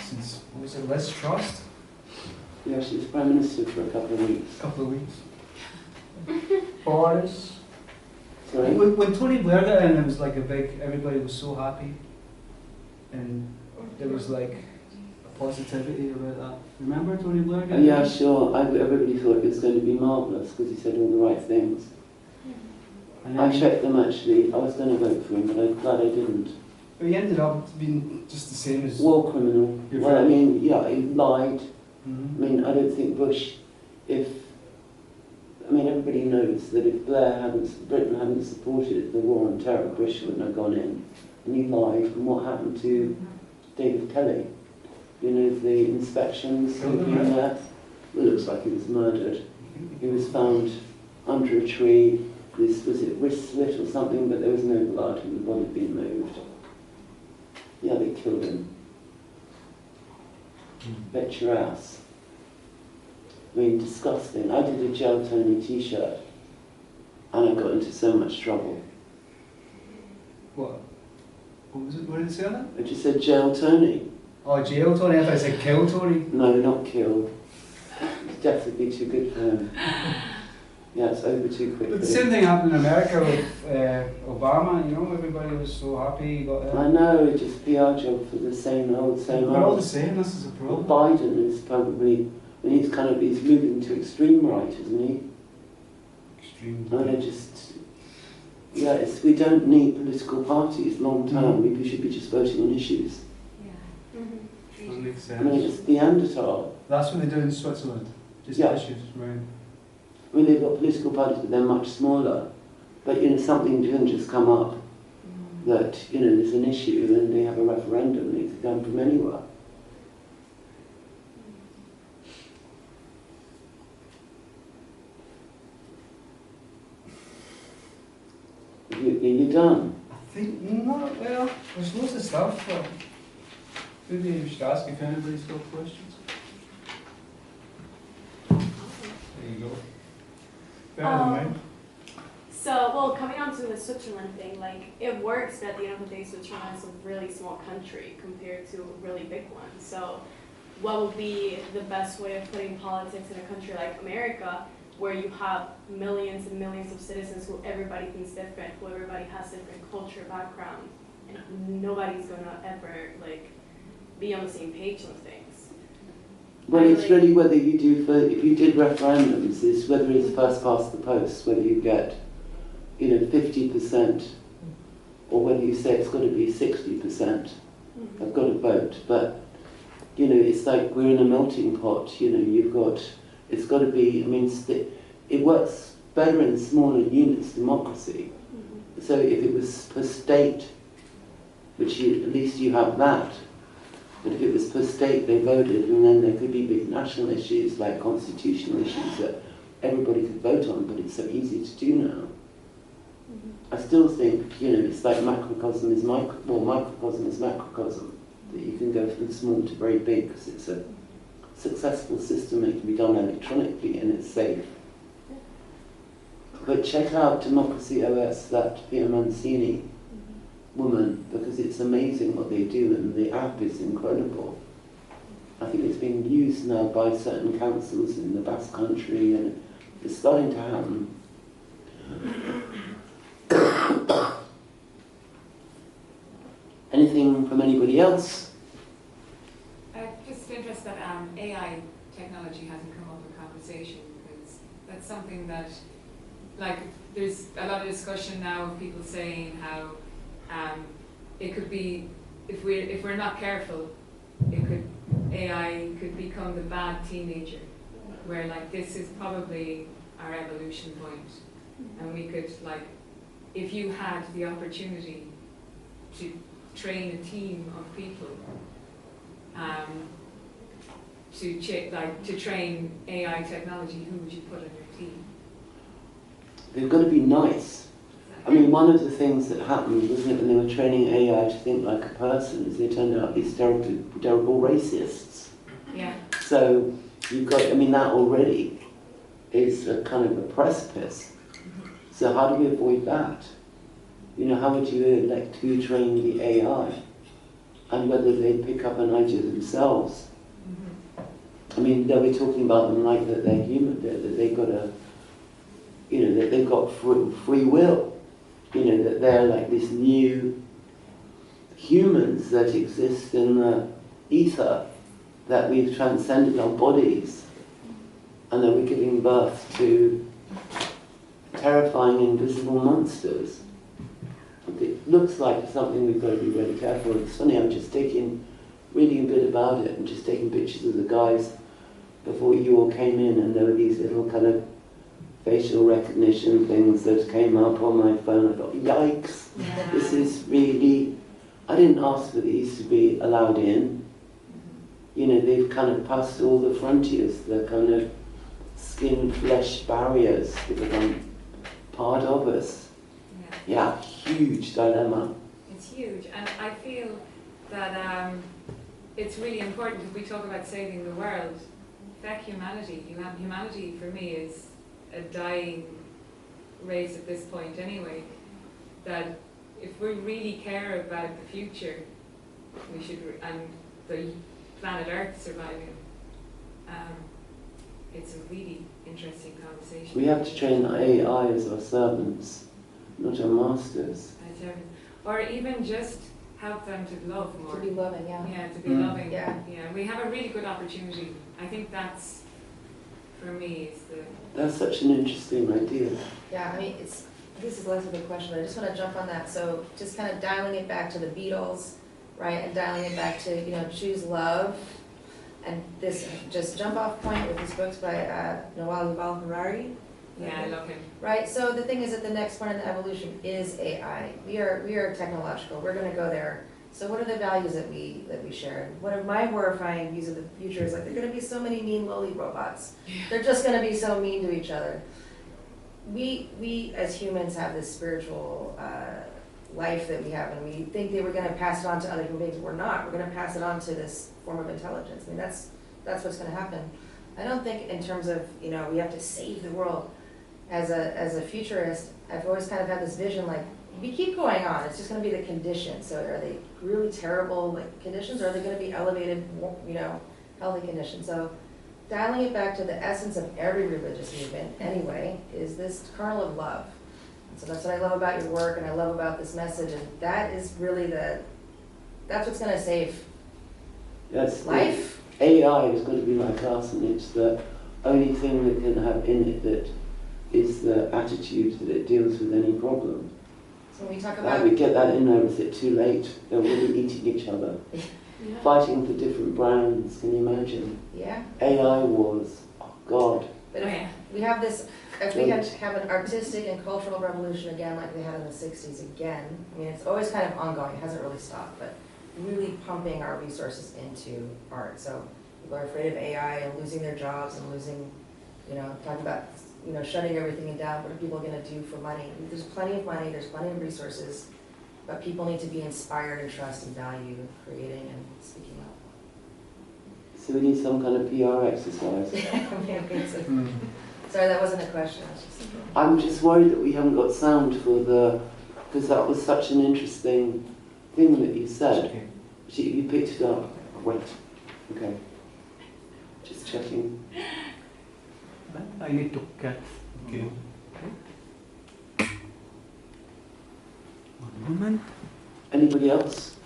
since, what was it, Liz Truss? Yeah, she was Prime Minister for a couple of weeks. Boris. Sorry? When Tony Blair got in, it was like a big, everybody was so happy. And there was like a positivity about that. Remember Tony Blair getting in? Yeah, sure. Everybody thought it was going to be marvellous because he said all the right things. I checked them actually. I was going to vote for him, but I'm glad I didn't. But he ended up being just the same as... War criminal. Well, I mean, yeah, he lied. Mm-hmm. I mean, I don't think Bush, I mean, everybody knows that if Britain hadn't supported the war on terror, Bush wouldn't have gone in. And he lied. And what happened to David Kelly? You know, the inspections who'd been there? It looks like he was murdered. He was found under a tree. Was it wrist slit or something? But there was no blood and the body had been moved. Yeah, they killed him. Bet your ass. I mean, disgusting. I did a Gel Tony t-shirt and I got into so much trouble. What? What was it? What did it say on it? I just said Gel Tony. Oh, Jail Tony. I thought it said Kill Tony. No, not kill. It's definitely too good for him. Yeah, it's over too quickly. But the same thing happened in America with Obama, you know, everybody was so happy he got in. I know, it's just PR job for the same old. They're all the same, this is a Well, problem. Biden is probably, and he's moving to extreme right, isn't he? Extreme. I mean, we don't need political parties long term. Mm-hmm. We should be just voting on issues. Yeah. Mm-hmm. That makes I mean, sense. it's Neanderthal. That's what they do in Switzerland. Just Yeah. issues, right? I mean, they've got political parties, but they're much smaller. But, you know, something can just come up that, you know, there's an issue and they have a referendum and it could come from anywhere. You're done. I think, no, well, there's loads of stuff, but maybe you should ask if anybody's got questions. There you go. Better than mine. So, well, coming on to the Switzerland thing, like, it works that at the end of the day, Switzerland is a really small country compared to a really big one. So, what would be the best way of putting politics in a country like America, where you have millions and millions of citizens who everybody thinks different, who everybody has different culture, background, and nobody's gonna ever, like, be on the same page on things. Well, it's really whether you do, if you did referendums, it's whether it's first past the post, whether you get, you know, 50%, or whether you say it's got to be 60%. I've got to vote, but, you know, it's like we're in a melting pot, you know, it's got to be, I mean, it works better in smaller units, democracy. So if it was per state, at least you have that. But if it was per state, they voted, and then there could be big national issues, like constitutional issues that everybody could vote on, but it's so easy to do now. I still think, you know, it's like microcosm is microcosm is macrocosm, that you can go from small to very big, because it's a successful system and it can be done electronically and it's safe. But check out Democracy OS, that Pia Mancini woman, because it's amazing what they do and the app is incredible. I think it's being used now by certain councils in the Basque Country and it's starting to happen. Anything from anybody else? Just interested that AI technology hasn't come up in conversation, because that's something that, like, there's a lot of discussion now of people saying how it could be, if we're not careful, AI could become the bad teenager, where like this is probably our evolution point, and we could, like, if you had the opportunity to train a team of people to train AI technology, who would you put on your team? They've got to be nice. I mean, one of the things that happened, wasn't it, when they were training AI to think like a person, is they turned out these terrible racists. Yeah. So you've got, I mean, that already is a kind of a precipice. So how do we avoid that? You know, how would you elect who trained the AI? and whether they pick up an idea themselves. I mean, they'll be talking about them like that they're human, that they've got a, that they've got free will, that they're like this new humans that exist in the ether, that we've transcended our bodies, and that we're giving birth to terrifying invisible monsters. It looks like something we've got to be really careful of. It's funny, I'm just reading a bit about it, and just taking pictures of the guys before you all came in, and there were these little kind of facial recognition things that came up on my phone. I thought, yikes, this is really, I didn't ask for these to be allowed in. They've kind of passed all the frontiers, the kind of skin-flesh barriers that become part of us. Yeah, huge dilemma. It's huge, and I feel that it's really important if we talk about saving the world. Feck humanity. Humanity for me is a dying race at this point anyway. That if we really care about the future, we should, and the planet Earth surviving, it's a really interesting conversation. We have to train AI as our servants, not our masters. Or even just help them to love more. To be loving, yeah. Yeah, to be loving. Yeah. Yeah, we have a really good opportunity. I think that's, for me, is the... That's such an interesting idea. Yeah, I mean, this is less of a question, but I just want to jump on that. So just kind of dialing it back to the Beatles, right, and dialing it back to, choose love. And this just jump off point with these books by Yuval Harari. Yeah, I love him. Right, so the thing is that the next point in the evolution is AI. We are technological, we're going to go there. So what are the values that we share? One of my horrifying views of the future is like, there are going to be so many mean lowly robots. They're just going to be so mean to each other. We as humans have this spiritual life that we have, and we think they were going to pass it on to other human beings. We're not. We're going to pass it on to this form of intelligence. I mean, that's what's going to happen. I don't think in terms of, we have to save the world. As a futurist, I've always kind of had this vision, like, we keep going on, it's just going to be the conditions. So are they really terrible conditions, or are they going to be elevated, healthy conditions? So dialing it back to the essence of every religious movement, anyway, is this kernel of love. And so that's what I love about your work, and I love about this message, and that is really that's what's going to save life. AI is going to be like us, and it's the only thing that can have in it that is the attitude that it deals with any problem. So when we talk about... we get that in there, is it too late? They're really eating each other. Yeah. Fighting for different brands, can you imagine? Yeah. AI wars, oh God. But if we have this, if we have an artistic and cultural revolution again, like we had in the 60s again, I mean, it's always kind of ongoing, it hasn't really stopped, but really pumping our resources into art. So people are afraid of AI and losing their jobs and losing, talking about, shutting everything down. What are people going to do for money? There's plenty of money, there's plenty of resources, but people need to be inspired and trust and value creating and speaking up. So we need some kind of PR exercise. Sorry, that wasn't a question. I'm just worried that we haven't got sound for because that was such an interesting thing that you said. Okay. You picked it up. Wait. Okay. Just checking. I need to cut. Okay. One moment. Anybody else?